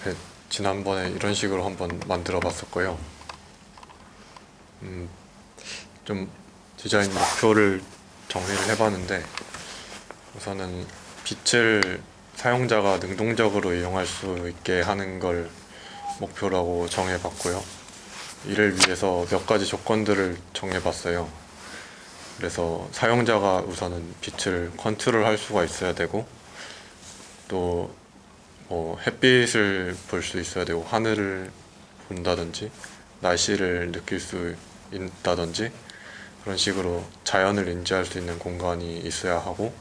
네, 지난번에 이런 식으로 한번 만들어 봤었고요. 좀 디자인 목표를 정리를 해봤는데, 우선은 빛을 사용자가 능동적으로 이용할 수 있게 하는 걸 목표라고 정해봤고요. 이를 위해서 몇 가지 조건들을 정해봤어요. 그래서 사용자가 우선은 빛을 컨트롤할 수가 있어야 되고, 또 햇빛을 볼 수 있어야 되고, 하늘을 본다든지 날씨를 느낄 수 있다든지 그런 식으로 자연을 인지할 수 있는 공간이 있어야 하고,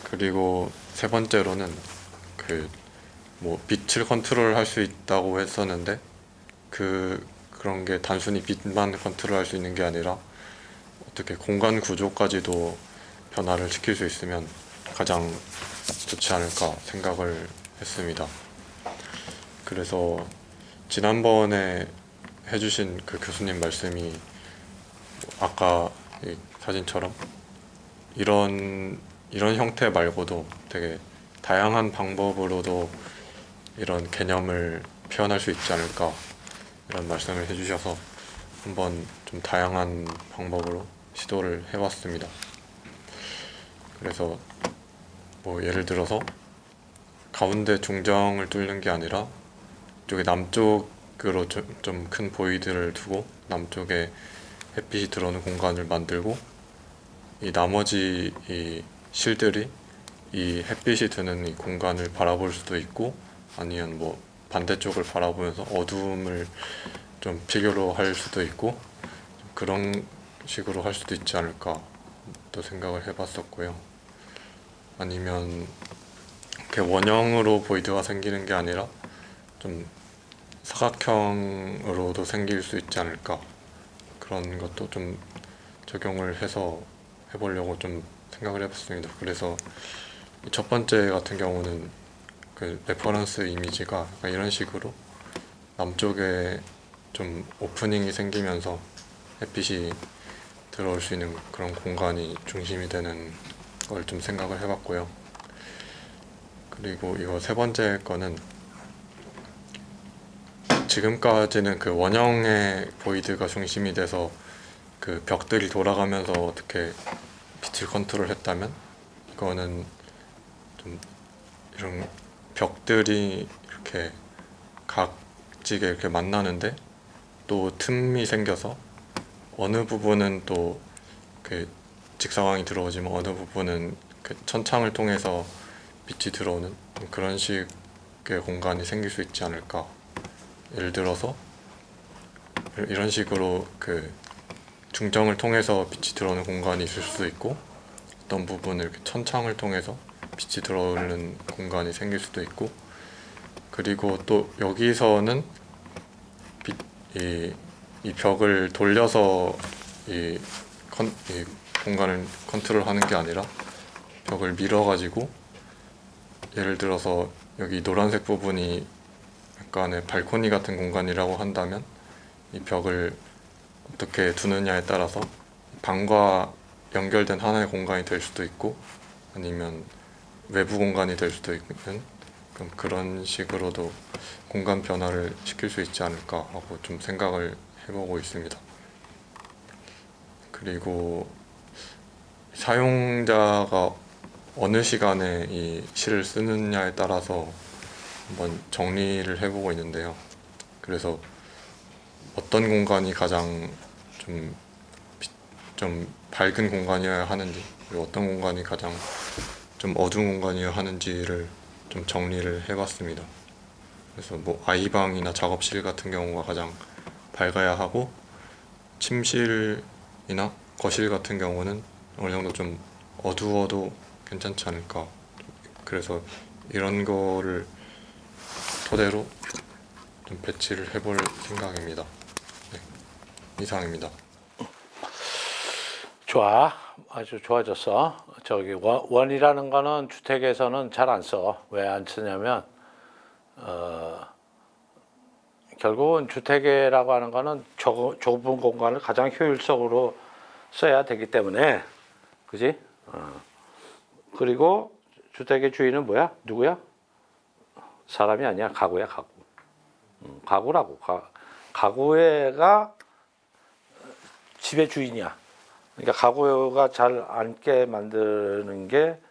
그리고 세 번째로는 그 빛을 컨트롤할 수 있다고 했었는데, 그런 게 단순히 빛만 컨트롤할 수 있는 게 아니라 어떻게 공간 구조까지도 변화를 시킬 수 있으면 가장 좋지 않을까 생각을 했습니다. 그래서 지난번에 해주신 그 교수님 말씀이 아까 이 사진처럼 이런 형태 말고도 되게 다양한 방법으로도 이런 개념을 표현할 수 있지 않을까, 이런 말씀을 해주셔서 한번 좀 다양한 방법으로 시도를 해봤습니다. 그래서 예를 들어서 가운데 중정을 뚫는 게 아니라 이쪽에 남쪽으로 좀 큰 보이드를 두고 남쪽에 햇빛이 들어오는 공간을 만들고, 이 나머지 이 실들이 이 햇빛이 드는 이 공간을 바라볼 수도 있고, 아니면 반대쪽을 바라보면서 어두움을 좀 필요로 할 수도 있고, 그런 식으로 할 수도 있지 않을까 또 생각을 해봤었고요. 아니면 이렇게 원형으로 보이드가 생기는 게 아니라 좀 사각형으로도 생길 수 있지 않을까, 그런 것도 좀 적용을 해서 해보려고 좀 생각을 해봤습니다. 그래서 첫 번째 같은 경우는 그 레퍼런스 이미지가 약간 이런 식으로 남쪽에 좀 오프닝이 생기면서 햇빛이 들어올 수 있는 그런 공간이 중심이 되는 걸 좀 생각을 해봤고요. 그리고 이거 세 번째 거는 지금까지는 그 원형의 보이드가 중심이 돼서 그 벽들이 돌아가면서 어떻게 빛을 컨트롤 했다면, 이거는 좀 이런 벽들이 이렇게 각지게 이렇게 만나는데 또 틈이 생겨서 어느 부분은 또 그 직사광이 들어오지만 어느 부분은 그 천창을 통해서 빛이 들어오는 그런 식의 공간이 생길 수 있지 않을까. 예를 들어서 이런 식으로 그 중정을 통해서 빛이 들어오는 공간이 있을 수도 있고, 어떤 부분을 이렇게 천창을 통해서 빛이 들어오는 공간이 생길 수도 있고, 그리고 또 여기서는 이 벽을 돌려서 이 공간을 컨트롤하는 게 아니라 벽을 밀어가지고, 예를 들어서 여기 노란색 부분이 약간의 발코니 같은 공간이라고 한다면 이 벽을 어떻게 두느냐에 따라서 방과 연결된 하나의 공간이 될 수도 있고, 아니면 외부 공간이 될 수도 있는, 그런 식으로도 공간 변화를 시킬 수 있지 않을까 하고 좀 생각을 해보고 있습니다. 그리고 사용자가 어느 시간에 이 실을 쓰느냐에 따라서 한번 정리를 해보고 있는데요. 그래서 어떤 공간이 가장 좀, 좀 밝은 공간이어야 하는지, 그리고 어떤 공간이 가장 좀 어두운 공간이어야 하는지를 좀 정리를 해봤습니다. 그래서 아이방이나 작업실 같은 경우가 가장 밝아야 하고, 침실이나 거실 같은 경우는 어느 정도 좀 어두워도 괜찮지 않을까. 그래서 이런 거를 토대로 좀 배치를 해볼 생각입니다. 네, 이상입니다. 좋아. 아주 좋아졌어. 저기 원이라는 거는 주택에서는 잘 안 써. 왜 안 쓰냐면 결국은 주택이라고 하는 거는 좁은 공간을 가장 효율적으로 써야 되기 때문에, 그지? 그리고 주택의 주인은 뭐야? 누구야? 사람이 아니야. 가구야, 가구. 가구라고. 가구가 집의 주인이야. 그러니까 가구가 잘 앉게 만드는 게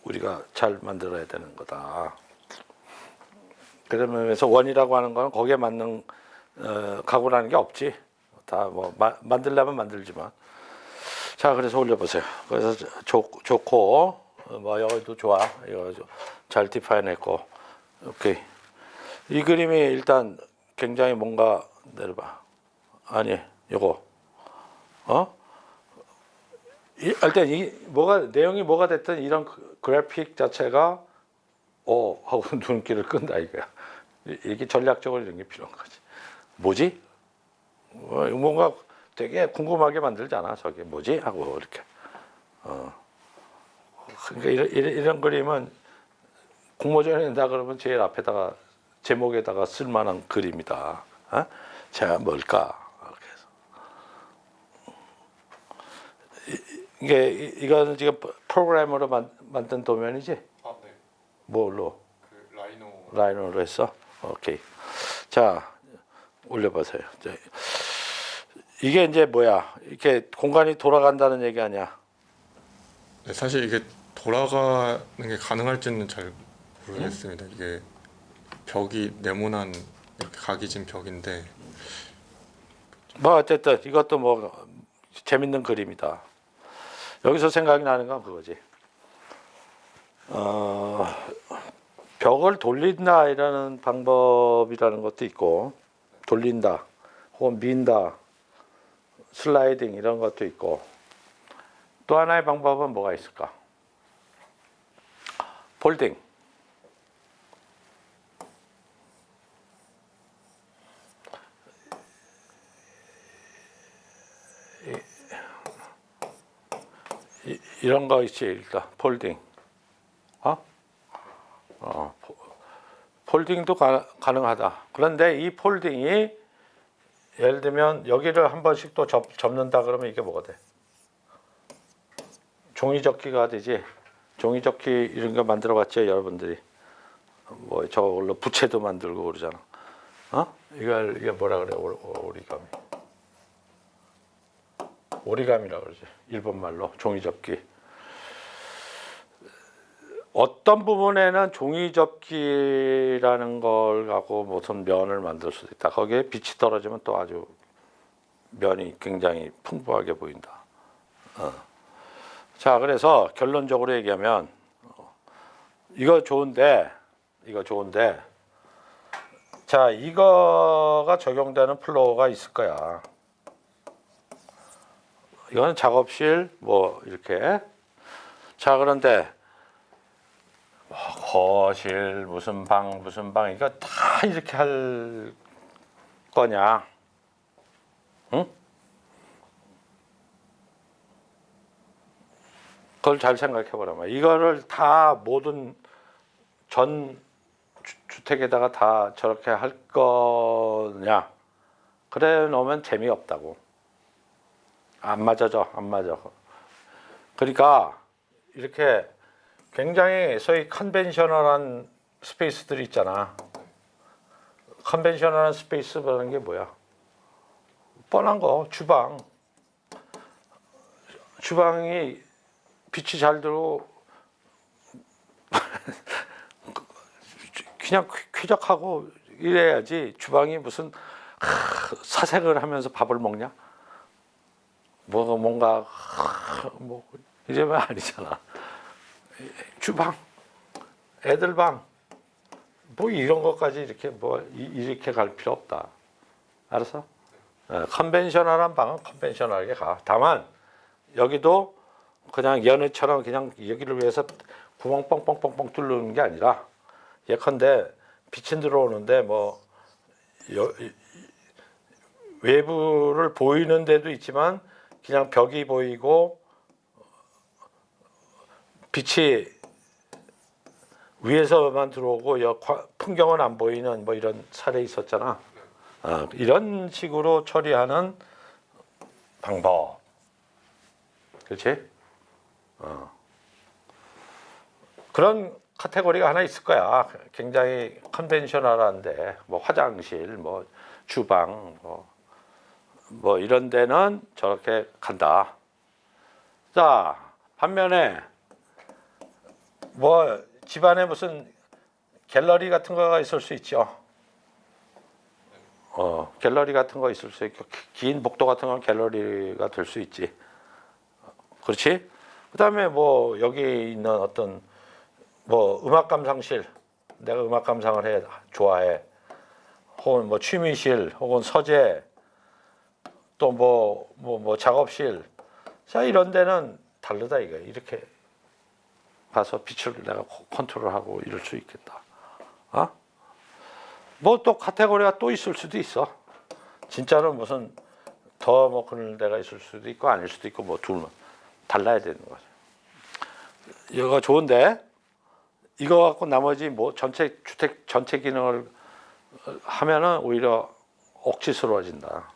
우리가 잘 만들어야 되는 거다. 그러면서 원이라고 하는 거는 거기에 맞는 가구라는 게 없지. 다 뭐 만들려면 만들지만. 자, 그래서 올려보세요. 그래서 좋고 뭐 여기도 좋아. 이거 잘 디파인했고. 오케이. 이 그림이 일단 굉장히 뭔가 내려봐. 아니, 요거. 일단 이 뭐가 내용이 뭐가 됐든 이런 그래픽 자체가 하고 눈길을 끈다 이거야. 이게 전략적으로 이런 게 필요한 거지. 뭐지? 뭔가 되게 궁금하게 만들잖아. 저게 뭐지? 하고 이렇게. 그러니까 이런 그림은 공모전에 낸다 그러면 제일 앞에다가 제목에다가 쓸만한 그림이다. 제가 뭘까? 이거는 지금 프로그램으로 만든 도면이지? 아, 네. 뭘로? 그 라이노로 했어? 오케이. 자, 올려보세요. 이게 이제 뭐야? 이렇게 공간이 돌아간다는 얘기 아니야? 네, 사실 이게 돌아가는 게 가능할지는 잘 모르겠습니다. 이게 벽이 네모난 이렇게 각이진 벽인데 뭐 어쨌든 이것도 뭐 재밌는 그림이다. 여기서 생각이 나는 건 그거지. 벽을 돌린다 이라는 방법이라는 것도 있고, 돌린다 혹은 민다, 슬라이딩 이런 것도 있고, 또 하나의 방법은 뭐가 있을까? 폴딩. 이런 거 있지, 일단 폴딩. 폴딩도 가능하다. 그런데 이 폴딩이 예를 들면 여기를 한 번씩 또 접는다 그러면 이게 뭐가 돼? 종이접기가 되지. 종이접기 이런 거 만들어봤죠, 여러분들이. 뭐 저걸로 부채도 만들고 그러잖아. 이게 뭐라 그래? 오리가미. 오리가미라고 그러지. 일본 말로 종이접기. 어떤 부분에는 종이접기라는 걸 갖고 무슨 면을 만들 수도 있다. 거기에 빛이 떨어지면 또 아주 면이 굉장히 풍부하게 보인다. 자, 그래서 결론적으로 얘기하면 이거 좋은데 자, 이거가 적용되는 플로어가 있을 거야. 이거는 작업실 뭐 이렇게. 자, 그런데 거실 무슨 방 이거 다 이렇게 할 거냐? 응? 그걸 잘 생각해 보라면 이거를 다 모든 전 주택에다가 다 저렇게 할 거냐? 그래 놓으면 재미없다고. 안 맞아. 그러니까 이렇게 굉장히 소위 컨벤셔널한 스페이스들이 있잖아. 컨벤셔널한 스페이스라는 게 뭐야? 뻔한 거, 주방이 빛이 잘 들어오고 그냥 쾌적하고 이래야지. 주방이 무슨 사색을 하면서 밥을 먹냐? 뭔가 뭐 이러면 아니잖아. 주방, 애들 방, 뭐 이런 것까지 이렇게 이렇게 갈 필요 없다. 알았어? 컨벤셔널한 방은 컨벤셔널하게 가. 다만 여기도 그냥 연애처럼 그냥 여기를 위해서 구멍 뻥뻥뻥뻥 뚫는 게 아니라 예컨대 빛이 들어오는데 뭐 외부를 보이는 데도 있지만 그냥 벽이 보이고 빛이 위에서만 들어오고 풍경은 안 보이는 뭐 이런 사례 있었잖아. 이런 식으로 처리하는 방법. 그렇지? 그런 카테고리가 하나 있을 거야. 굉장히 컨벤셔널한데 뭐 화장실, 뭐 주방, 뭐 이런 데는 저렇게 간다. 자, 반면에 뭐 집안에 무슨 갤러리 같은 거가 있을 수 있죠. 갤러리 같은 거 있을 수 있고 긴 복도 같은 건 갤러리가 될 수 있지. 그렇지? 그다음에 뭐 여기 있는 어떤 뭐 음악 감상실, 내가 음악 감상을 좋아해. 혹은 뭐 취미실, 혹은 서재, 또 뭐 작업실. 자, 이런 데는 다르다 이거. 이렇게 가서 빛을 내가 컨트롤하고 이럴 수 있겠다. 뭐 또 카테고리가 또 있을 수도 있어. 진짜로 무슨 더 뭐 그런 데가 있을 수도 있고 아닐 수도 있고 뭐 둘만 달라야 되는 거죠. 이거 좋은데 이거 갖고 나머지 뭐 주택 전체 기능을 하면은 오히려 억지스러워진다.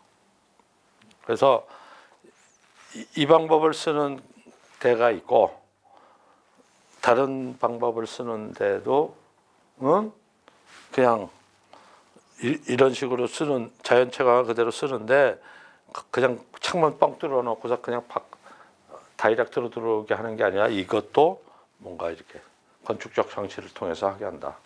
그래서 이 방법을 쓰는 데가 있고 다른 방법을 쓰는 데도 그냥 이런 식으로 쓰는 자연채광을 그대로 쓰는데 그냥 창문 뻥 뚫어 놓고서 그냥 다이렉트로 들어오게 하는 게 아니라 이것도 뭔가 이렇게 건축적 장치를 통해서 하게 한다.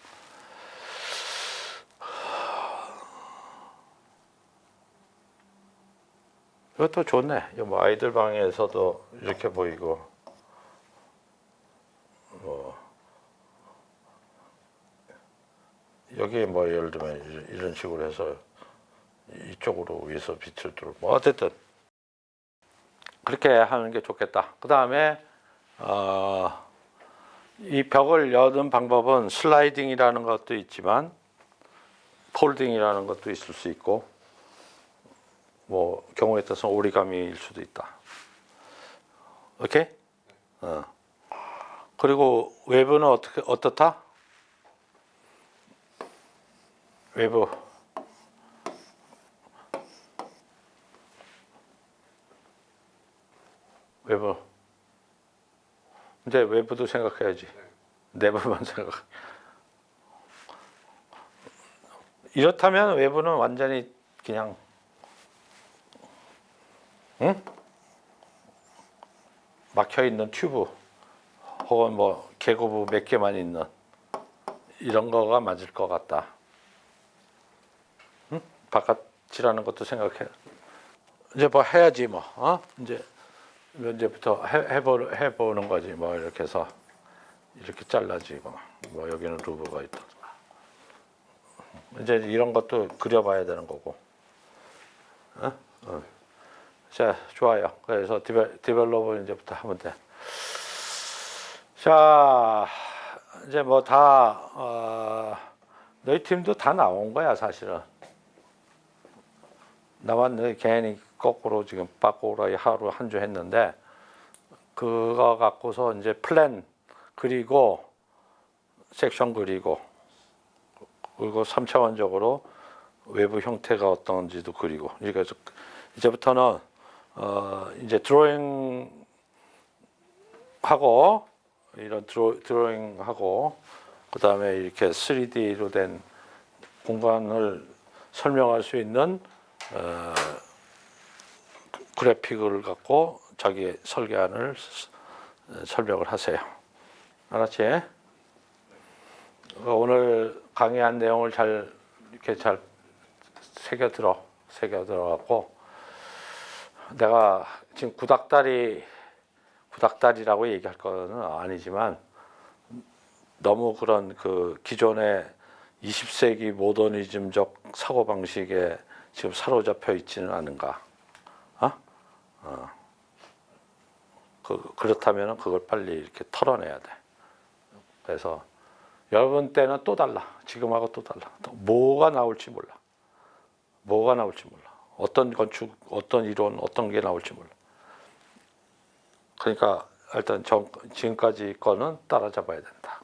이것도 좋네. 뭐 아이들 방에서도 이렇게 보이고, 뭐 여기 뭐 예를 들면 이런 식으로 해서 이쪽으로 위에서 빛을 들어. 뭐 어쨌든 그렇게 하는 게 좋겠다. 그 다음에 이 벽을 여는 방법은 슬라이딩이라는 것도 있지만 폴딩이라는 것도 있을 수 있고 뭐 경우에 따라서 오리가미일 수도 있다. 오케이? 그리고 외부는 어떻다? 외부 이제 외부도 생각해야지. 내부만 생각. 이렇다면 외부는 완전히 그냥 막혀 있는 튜브 혹은 뭐 개구부 몇 개만 있는 이런 거가 맞을 것 같다. 바깥이라는 것도 생각해. 이제 뭐 해야지 뭐. 이제부터 해보는 거지 뭐. 이렇게 해서 이렇게 잘라지 뭐 여기는 루브가 있다. 이제 이런 것도 그려봐야 되는 거고. 자, 좋아요. 그래서 디벨롭을 이제부터 하면 돼. 자, 이제 뭐 너희 팀도 다 나온 거야 사실은. 나만 너희 괜히 거꾸로 지금 빠꾸라이 하루 한 주 했는데 그거 갖고서 이제 플랜 그리고 섹션 그리고 3차원적으로 외부 형태가 어떤지도 그리고 그래서 이제부터는 이제 드로잉 하고 이런 드로잉 하고 그다음에 이렇게 3D로 된 공간을 설명할 수 있는 그래픽을 갖고 자기 설계안을 설명을 하세요. 알았지? 오늘 강의한 내용을 잘 새겨 들어갖고 내가 지금 구닥다리라고 얘기할 거는 아니지만 너무 그런 그 기존의 20세기 모더니즘적 사고 방식에 지금 사로잡혀 있지는 않은가? 그렇다면 그걸 빨리 이렇게 털어내야 돼. 그래서 여러분 때는 또 달라. 지금하고 또 달라. 뭐가 나올지 몰라. 어떤 건축, 어떤 이론, 어떤 게 나올지 몰라. 그러니까 일단 지금까지 거는 따라잡아야 된다.